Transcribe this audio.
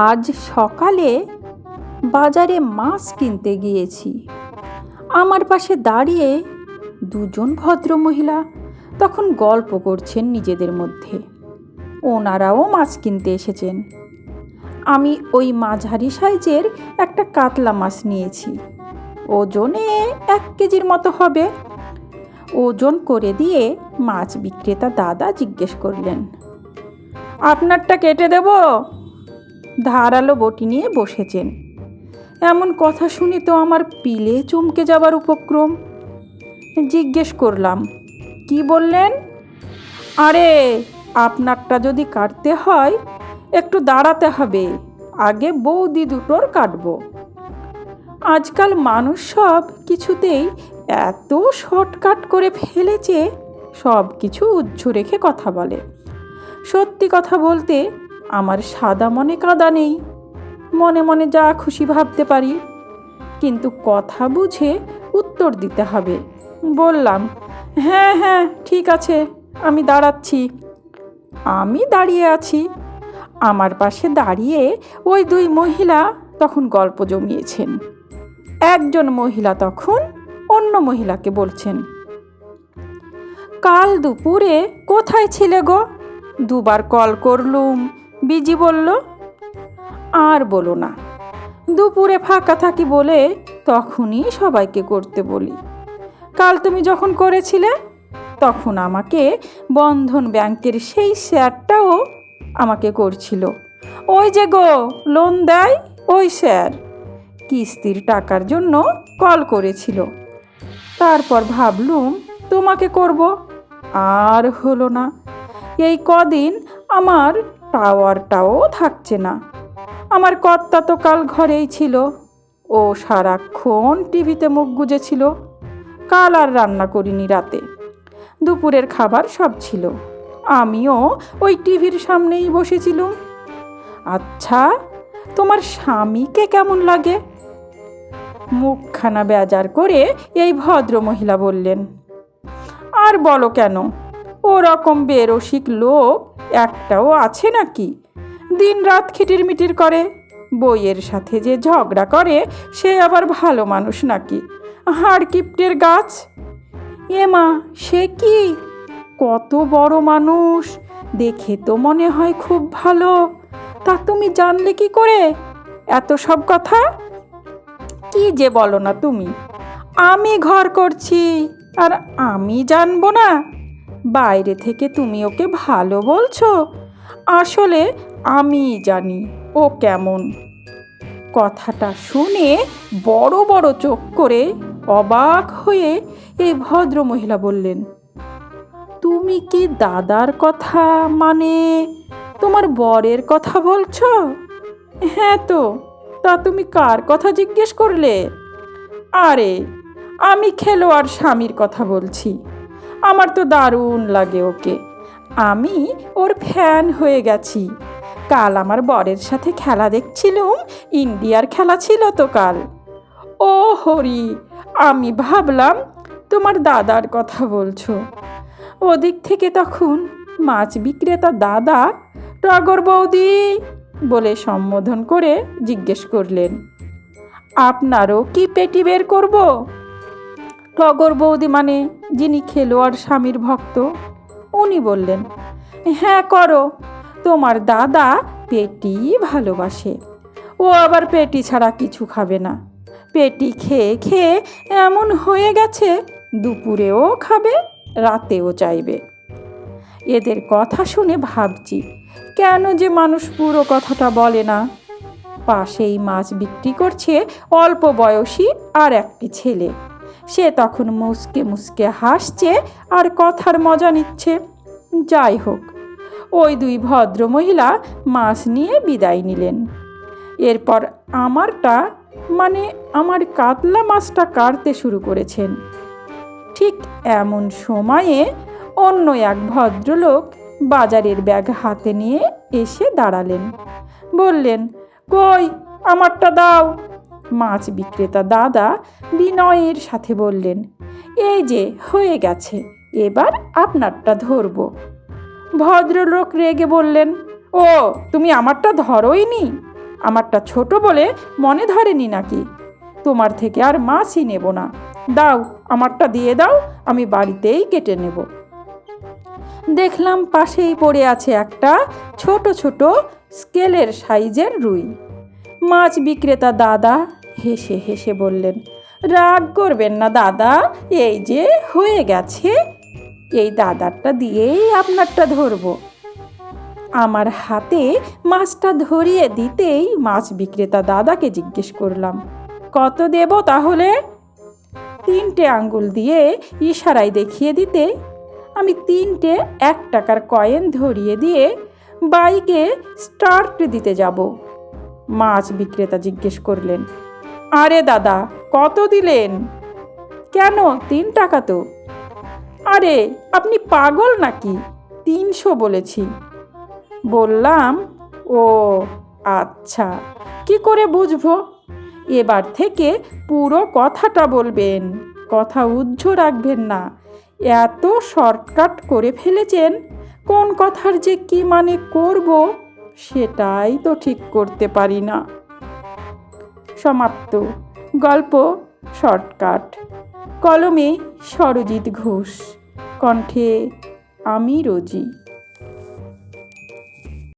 আজ সকালে বাজারে মাছ কিনতে গিয়েছি। আমার পাশে দাঁড়িয়ে দুজন ভদ্রমহিলা তখন গল্প করছেন নিজেদের মধ্যে। ওনারাও মাছ কিনতে এসেছেন। আমি ওই মাঝারি সাইজের একটা কাতলা মাছ নিয়েছি। ওজনে 1 কেজির মতো হবে। ওজন করে দিয়ে মাছ বিক্রেতা দাদা জিজ্ঞেস করলেন, আপনারটা কেটে দেব? ধারালো বটি নিয়ে বসেছেন। এমন কথা শুনে তো আমার পিলে চমকে যাবার উপক্রম। জিজ্ঞেস করলাম, কি বললেন? আরে, আপনারটা যদি কাটতে হয় একটু দাঁড়াতে হবে, আগে বৌদি দুটোর কাটবো। আজকাল মানুষ সব কিছুতেই এত শর্টকাট করে ফেলেছে, সব কিছু উজ্জ্ব রেখে কথা বলে। সত্যি কথা বলতে আমার সাদা মনে কাদা নেই। মনে মনে যা খুশি ভাবতে পারি, কিন্তু কথা বুঝে উত্তর দিতে হবে। বললাম, হ্যাঁ হ্যাঁ ঠিক আছে, আমি দাঁড়াচ্ছি। আমি দাঁড়িয়ে আছি। আমার পাশে দাঁড়িয়ে ওই 2 মহিলা তখন গল্প জমিয়েছেন। একজন মহিলা তখন অন্য মহিলাকে বলছেন, কাল দুপুরে কোথায় ছিলে গো? 2 বার কল করলুম, বিজি বলল। আর বলো না, দুপুরে ফাঁকা থাকি বলে তখনই সবাইকে করতে বলি। কাল তুমি যখন করেছিলে তখন আমাকে বন্ধন ব্যাংকের সেই স্যারটাও আমাকে করছিল। ওই যে গো, লোন দেয় ওই স্যার, কিস্তির টাকার জন্য কল করেছিল। তারপর ভাবলুম তোমাকে করব, আর হলো না। এই কদিন আমার টাওয়ারটাও থাকছে না। আমার কর্তা তো কাল ঘরেই ছিল। ও সারাক্ষণ টিভিতে মুখ গুজেছিল। কাল আর রান্না করিনি রাতে। দুপুরের খাবার সব ছিল। আমিও ওই টিভির সামনেই বসেছিলুম। আচ্ছা, তোমার স্বামীকে কেমন লাগে? মুখখানা বেজার করে এই ভদ্র মহিলা বললেন, আর বলো কেন, ওরকম বেরসিক লোক একটাও আছে নাকি? দিন রাত খিটির মিটির করে। বইয়ের সাথে যে ঝগড়া করে সে আবার ভালো মানুষ নাকি? হাড় কিপ্টের গাছ। মা, সে কি? কত বড় মানুষ, দেখে তো মনে হয় খুব ভালো। তা তুমি জানলে কি করে এত সব কথা? কি যে বলো না তুমি, আমি ঘর করছি আর আমি জানবো না? বাইরে থেকে তুমি ওকে ভালো বলছো, আসলে আমি জানি ও কেমন। কথাটা শুনে বড় বড় চোখ করে অবাক হয়ে এই ভদ্র মহিলা বললেন, তুমি কি দাদার কথা, মানে তোমার বরের কথা বলছো? হ্যাঁ তো, তা তুমি কার কথা জিজ্ঞেস করলে? আরে, আমি খেলোয়াড় স্বামীর কথা বলছি। আমার তো দারুণ লাগে ওকে। আমি ওর ফ্যান হয়ে গেছি। কাল আমার বরের সাথে খেলা দেখছিলুম, ইন্ডিয়ার খেলা ছিল তো কাল। ও হরি, আমি ভাবলাম তোমার দাদার কথা বলছো। ওদিক থেকে তখন মাছ বিক্রেতা দাদা টগর বৌদি বলে সম্বোধন করে জিজ্ঞেস করলেন, আপনারও কি পেটি বের করব? টগর বৌদি মানে যিনি খেলোয়াড় স্বামীর ভক্ত, উনি বললেন, হ্যাঁ করো, তোমার দাদা পেটি ভালোবাসে। ও আবার পেটি ছাড়া কিছু খাবে না। পেটি খেয়ে খেয়ে এমন হয়ে গেছে, দুপুরেও খাবে, রাতেও চাইবে। এদের কথা শুনে ভাবছি, কেন যে মানুষ পুরো কথাটা বলে না। পাশেই মাছ বিক্রি করছে অল্প বয়সী আর একটি ছেলে। সে তখন মুসকে মুসকে হাসছে আর কথার মজা নিচ্ছে। যাই হোক, ওই 2 ভদ্র মহিলা মাছ নিয়ে বিদায় নিলেন। এরপর আমারটা, মানে আমার কাতলা মাছটা কাটতে শুরু করেছেন। ঠিক এমন সময়ে অন্য এক ভদ্রলোক বাজারের ব্যাগ হাতে নিয়ে এসে দাঁড়ালেন। বললেন, কই আমারটা দাও। মাছ বিক্রেতা দাদা বিনয়ের সাথে বললেন, এই যে হয়ে গেছে, এবার আপনারটা ধরব। ভদ্রলোক রেগে বললেন, ও, তুমি আমারটা ধরোইনি? আমারটা ছোট বলে মনে ধরেনি নাকি? তোমার থেকে আর মাছই নেব না। দাও, আমারটা দিয়ে দাও, আমি বাড়িতেই কেটে নেব। দেখলাম পাশেই পড়ে আছে একটা ছোট ছোট স্কেলের সাইজের রুই। মাছ বিক্রেতা দাদা হেসে হেসে বললেন, রাগ করবেন না দাদা, এই যে হয়ে গেছে, এই দাদারটা দিয়েই আপনারটা ধরবো। আমার হাতে মাছটা ধরিয়ে দিতেই মাছ বিক্রেতা দাদাকে জিজ্ঞেস করলাম, কত দেব তাহলে? 3টে আঙ্গুল দিয়ে ইশারায় দেখিয়ে দিতে আমি 3টে 1 টাকার কয়েন ধরিয়ে দিয়ে বাইকে স্টার্ট দিতে যাব। মাছ বিক্রেতা জিজ্ঞেস করলেন, আরে দাদা, কত দিলেন? কেন, 3 টাকা তো। আরে আপনি পাগল নাকি? 300 বলেছি। বললাম, ও আচ্ছা, কি করে বুঝবো? এবার থেকে পুরো কথাটা বলবেন, কথা উজ্জ রাখবেন না। এত শর্টকাট করে ফেলেছেন, কোন কথার যে কি মানে করব সেটাই তো ঠিক করতে পারি না। সমাপ্ত। গল্প শর্টকাট। কলমে সরজিৎ ঘোষ, কণ্ঠে আমি রোজি।